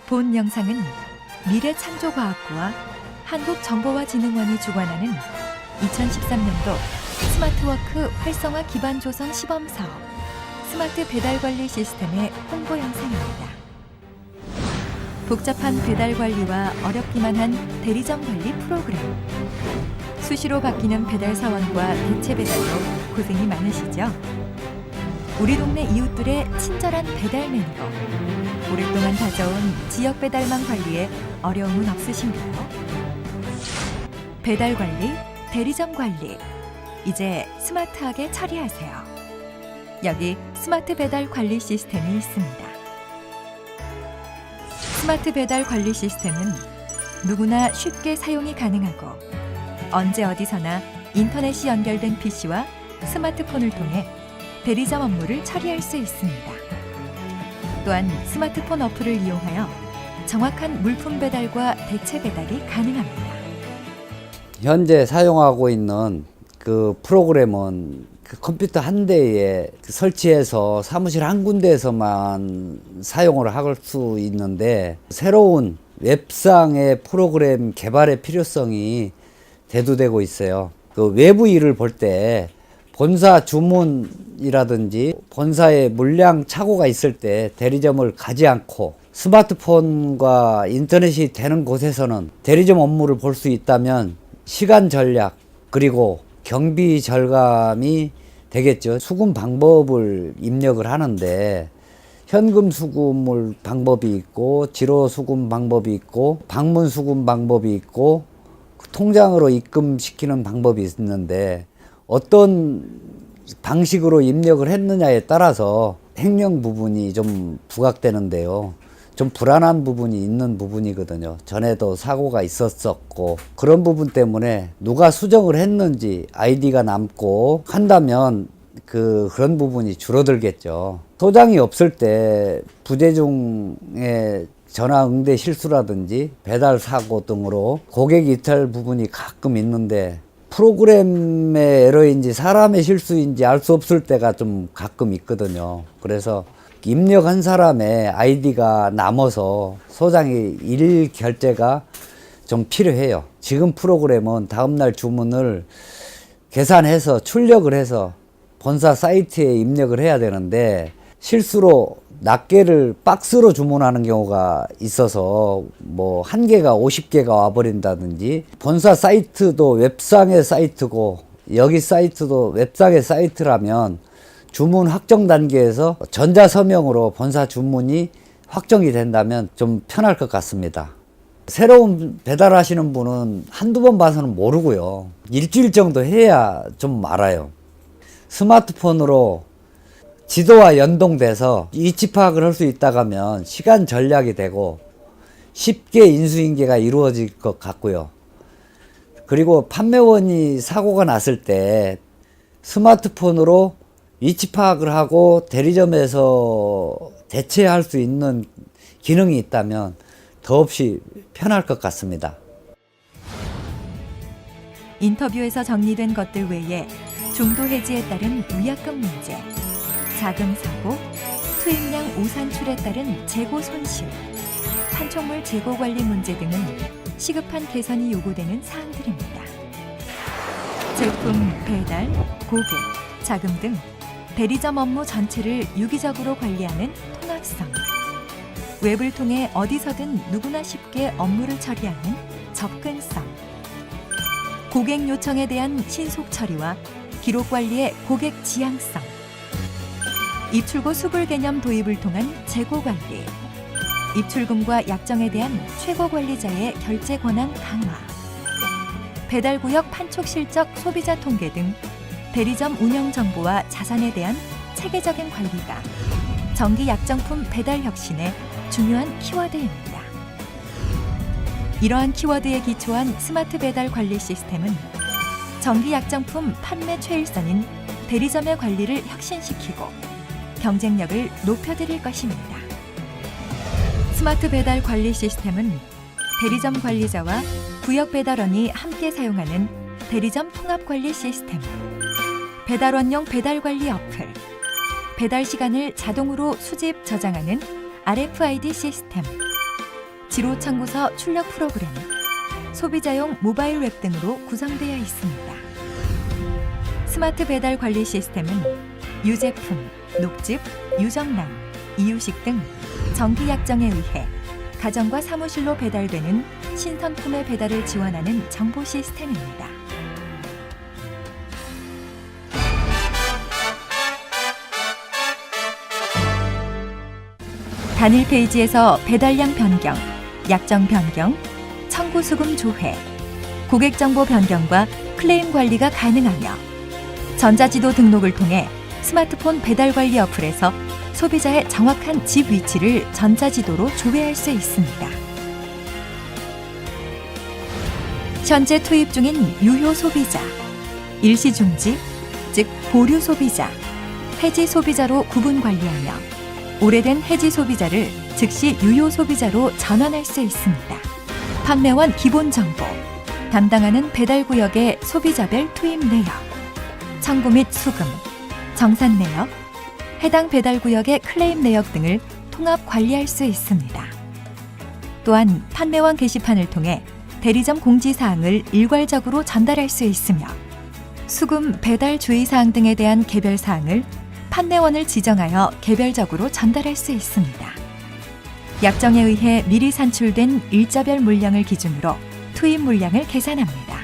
본 영상은 미래창조과학부와 한국정보화진흥원이 주관하는 2013년도 스마트워크 활성화 기반 조성 시범사업 스마트 배달관리 시스템의 홍보 영상입니다. 복잡한 배달 관리와 어렵기만 한 대리점 관리 프로그램, 수시로 바뀌는 배달 사원과 대체 배달로 고생이 많으시죠? 우리 동네 이웃들의 친절한 배달 매니거, 오랫동안 다져온 지역 배달망 관리에 어려움은 없으신가요? 배달 관리, 대리점 관리, 이제 스마트하게 처리하세요. 여기 스마트 배달 관리 시스템이 있습니다. 스마트 배달 관리 시스템은 누구나 쉽게 사용이 가능하고 언제 어디서나 인터넷이 연결된 PC와 스마트폰을 통해 대리점 업무를 처리할 수 있습니다. 또한 스마트폰 어플을 이용하여 정확한 물품 배달과 대체 배달이 가능합니다. 현재 사용하고 있는 그 프로그램은 그 컴퓨터 한 대에 설치해서 사무실 한 군데에서만 사용을 할 수 있는데, 새로운 웹상의 프로그램 개발의 필요성이 대두되고 있어요. 그 외부 일을 볼 때 본사 주문이라든지 본사에 물량 착오가 있을 때 대리점을 가지 않고 스마트폰과 인터넷이 되는 곳에서는 대리점 업무를 볼 수 있다면 시간 절약 그리고 경비 절감이 되겠죠. 수금 방법을 입력을 하는데 현금 수금을 방법이 있고 지로 수금 방법이 있고 방문 수금 방법이 있고 통장으로 입금시키는 방법이 있는데, 어떤 방식으로 입력을 했느냐에 따라서 횡령 부분이 좀 부각되는데요. 좀 불안한 부분이 있는 부분이거든요. 전에도 사고가 있었었고, 그런 부분 때문에 누가 수정을 했는지 아이디가 남고 한다면 그런 부분이 줄어들겠죠. 소장이 없을 때 부재중에 전화 응대 실수라든지 배달 사고 등으로 고객 이탈 부분이 가끔 있는데, 프로그램의 에러인지 사람의 실수인지 알 수 없을 때가 좀 가끔 있거든요. 그래서 입력한 사람의 아이디가 남아서 소장이 일 결제가 좀 필요해요. 지금 프로그램은 다음날 주문을 계산해서 출력을 해서 본사 사이트에 입력을 해야 되는데, 실수로 낱개를 박스로 주문하는 경우가 있어서 뭐 한 개가 50개가 와버린다든지, 본사 사이트도 웹상의 사이트고 여기 사이트도 웹상의 사이트라면 주문 확정 단계에서 전자서명으로 본사 주문이 확정이 된다면 좀 편할 것 같습니다. 새로운 배달하시는 분은 한두 번 봐서는 모르고요. 일주일 정도 해야 좀 알아요. 스마트폰으로 지도와 연동돼서 위치 파악을 할 수 있다고 하면 시간 절약이 되고 쉽게 인수인계가 이루어질 것 같고요. 그리고 판매원이 사고가 났을 때 스마트폰으로 위치 파악을 하고 대리점에서 대체할 수 있는 기능이 있다면 더없이 편할 것 같습니다. 인터뷰에서 정리된 것들 외에 중도 해지에 따른 위약금 문제, 자금 사고, 투입량 오산출에 따른 재고 손실, 판촉물 재고 관리 문제 등은 시급한 개선이 요구되는 사항들입니다. 제품 배달, 고객, 자금 등 대리점 업무 전체를 유기적으로 관리하는 통합성, 웹을 통해 어디서든 누구나 쉽게 업무를 처리하는 접근성, 고객 요청에 대한 신속 처리와 기록 관리의 고객 지향성, 입출고 수불 개념 도입을 통한 재고 관리, 입출금과 약정에 대한 최고 관리자의 결제 권한 강화, 배달구역 판촉 실적 소비자 통계 등 대리점 운영 정보와 자산에 대한 체계적인 관리가 정기 약정품 배달 혁신의 중요한 키워드입니다. 이러한 키워드에 기초한 스마트 배달 관리 시스템은 정기 약정품 판매 최일선인 대리점의 관리를 혁신시키고 경쟁력을 높여드릴 것입니다. 스마트 배달 관리 시스템은 대리점 관리자와 구역 배달원이 함께 사용하는 대리점 통합 관리 시스템, 배달원용 배달 관리 어플, 배달 시간을 자동으로 수집, 저장하는 RFID 시스템, 지로 청구서 출력 프로그램, 소비자용 모바일 웹 등으로 구성되어 있습니다. 스마트 배달 관리 시스템은 유제품, 녹즙, 유정란, 이유식 등 정기 약정에 의해 가정과 사무실로 배달되는 신선품의 배달을 지원하는 정보 시스템입니다. 단일 페이지에서 배달량 변경, 약정 변경, 청구 수금 조회, 고객 정보 변경과 클레임 관리가 가능하며 전자지도 등록을 통해 스마트폰 배달 관리 어플에서 소비자의 정확한 집 위치를 전자지도로 조회할 수 있습니다. 현재 투입 중인 유효 소비자, 일시 중지, 즉 보류 소비자, 해지 소비자로 구분 관리하며 오래된 해지 소비자를 즉시 유효 소비자로 전환할 수 있습니다. 판매원 기본 정보, 담당하는 배달 구역의 소비자별 투입 내역, 청구 및 수금, 정산 내역, 해당 배달 구역의 클레임 내역 등을 통합 관리할 수 있습니다. 또한 판매원 게시판을 통해 대리점 공지사항을 일괄적으로 전달할 수 있으며 수금 배달 주의사항 등에 대한 개별 사항을 판매원을 지정하여 개별적으로 전달할 수 있습니다. 약정에 의해 미리 산출된 일자별 물량을 기준으로 투입 물량을 계산합니다.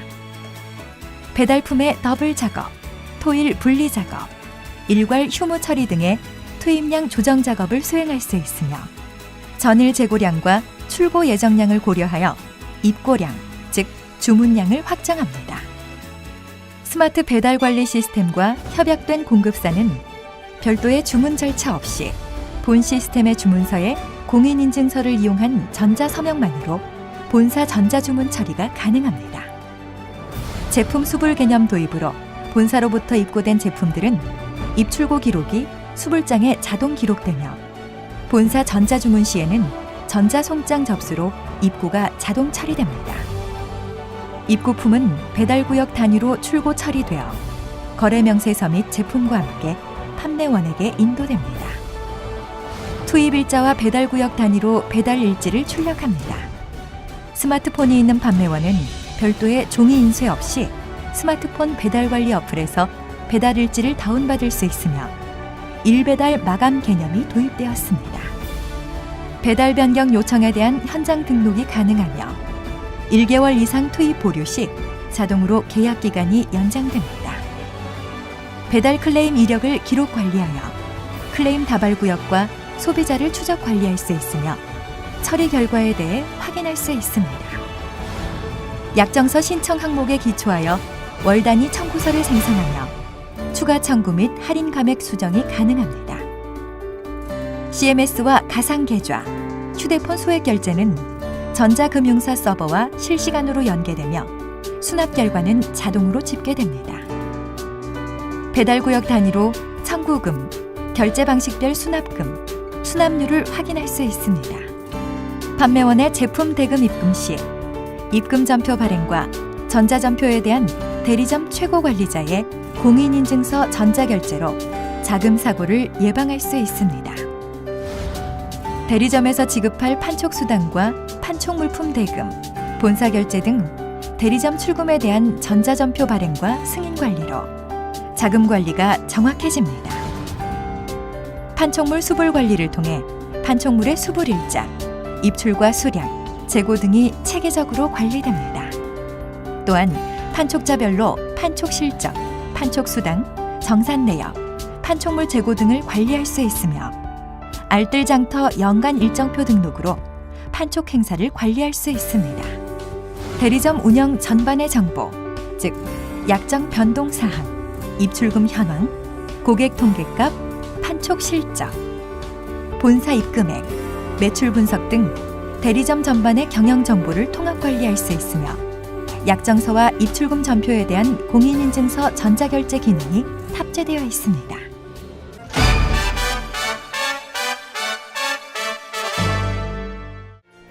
배달품의 더블 작업, 토일 분리 작업, 일괄 휴무 처리 등의 투입량 조정 작업을 수행할 수 있으며 전일 재고량과 출고 예정량을 고려하여 입고량, 즉 주문량을 확정합니다. 스마트 배달 관리 시스템과 협약된 공급사는 별도의 주문 절차 없이 본 시스템의 주문서에 공인인증서를 이용한 전자서명만으로 본사 전자주문 처리가 가능합니다. 제품 수불 개념 도입으로 본사로부터 입고된 제품들은 입출고 기록이 수불장에 자동 기록되며 본사 전자주문 시에는 전자송장 접수로 입고가 자동 처리됩니다. 입고품은 배달구역 단위로 출고 처리되어 거래명세서 및 제품과 함께 판매원에게 인도됩니다. 투입일자와 배달구역 단위로 배달일지를 출력합니다. 스마트폰이 있는 판매원은 별도의 종이 인쇄 없이 스마트폰 배달관리 어플에서 배달일지를 다운받을 수 있으며 일배달 마감 개념이 도입되었습니다. 배달 변경 요청에 대한 현장 등록이 가능하며 1개월 이상 투입 보류 시 자동으로 계약 기간이 연장됩니다. 배달 클레임 이력을 기록 관리하여 클레임 다발 구역과 소비자를 추적 관리할 수 있으며 처리 결과에 대해 확인할 수 있습니다. 약정서 신청 항목에 기초하여 월 단위 청구서를 생성하며 추가 청구 및 할인 감액 수정이 가능합니다. CMS와 가상 계좌, 휴대폰 소액 결제는 전자금융사 서버와 실시간으로 연계되며 수납 결과는 자동으로 집계됩니다. 배달구역 단위로 청구금, 결제 방식별 수납금, 수납률을 확인할 수 있습니다. 판매원의 제품 대금 입금 시 입금 전표 발행과 전자전표에 대한 대리점 최고관리자의 공인인증서 전자결제로 자금 사고를 예방할 수 있습니다. 대리점에서 지급할 판촉수당과 판촉물품 대금, 본사결제 등 대리점 출금에 대한 전자전표 발행과 승인 관리로 자금 관리가 정확해집니다. 판촉물 수불 관리를 통해 판촉물의 수불일자, 입출과 수량, 재고 등이 체계적으로 관리됩니다. 또한 판촉자별로 판촉 실적, 판촉 수당, 정산 내역, 판촉물 재고 등을 관리할 수 있으며 알뜰장터 연간 일정표 등록으로 판촉 행사를 관리할 수 있습니다. 대리점 운영 전반의 정보, 즉 약정 변동 사항, 입출금 현황, 고객 통계값, 판촉 실적, 본사 입금액, 매출 분석 등 대리점 전반의 경영 정보를 통합 관리할 수 있으며 약정서와 입출금 전표에 대한 공인인증서 전자결제 기능이 탑재되어 있습니다.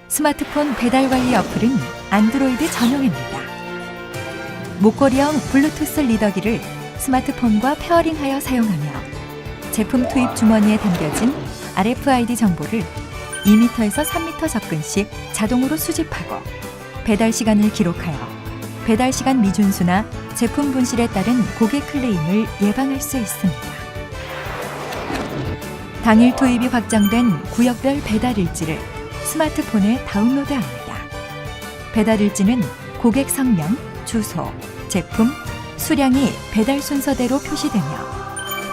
스마트폰 배달관리 어플은 안드로이드 전용입니다. 목걸이형 블루투스 리더기를 스마트폰과 페어링하여 사용하며 제품 투입 주머니에 담겨진 RFID 정보를 2m에서 3m 접근씩 자동으로 수집하고 배달 시간을 기록하여 배달 시간 미준수나 제품 분실에 따른 고객 클레임을 예방할 수 있습니다. 당일 투입이 확정된 구역별 배달 일지를 스마트폰에 다운로드합니다. 배달 일지는 고객 성명, 주소, 제품, 수량이 배달 순서대로 표시되며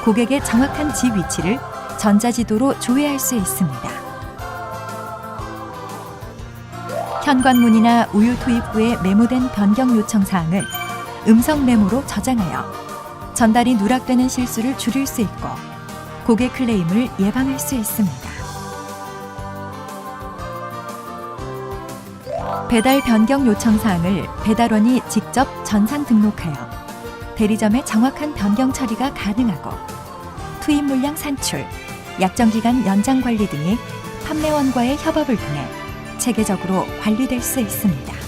고객의 정확한 집 위치를 전자지도로 조회할 수 있습니다. 현관문이나 우유 투입 후에 메모된 변경 요청 사항을 음성 메모로 저장하여 전달이 누락되는 실수를 줄일 수 있고 고객 클레임을 예방할 수 있습니다. 배달 변경 요청 사항을 배달원이 직접 전산 등록하여 대리점의 정확한 변경 처리가 가능하고 투입 물량 산출, 약정 기간 연장 관리 등이 판매원과의 협업을 통해 체계적으로 관리될 수 있습니다.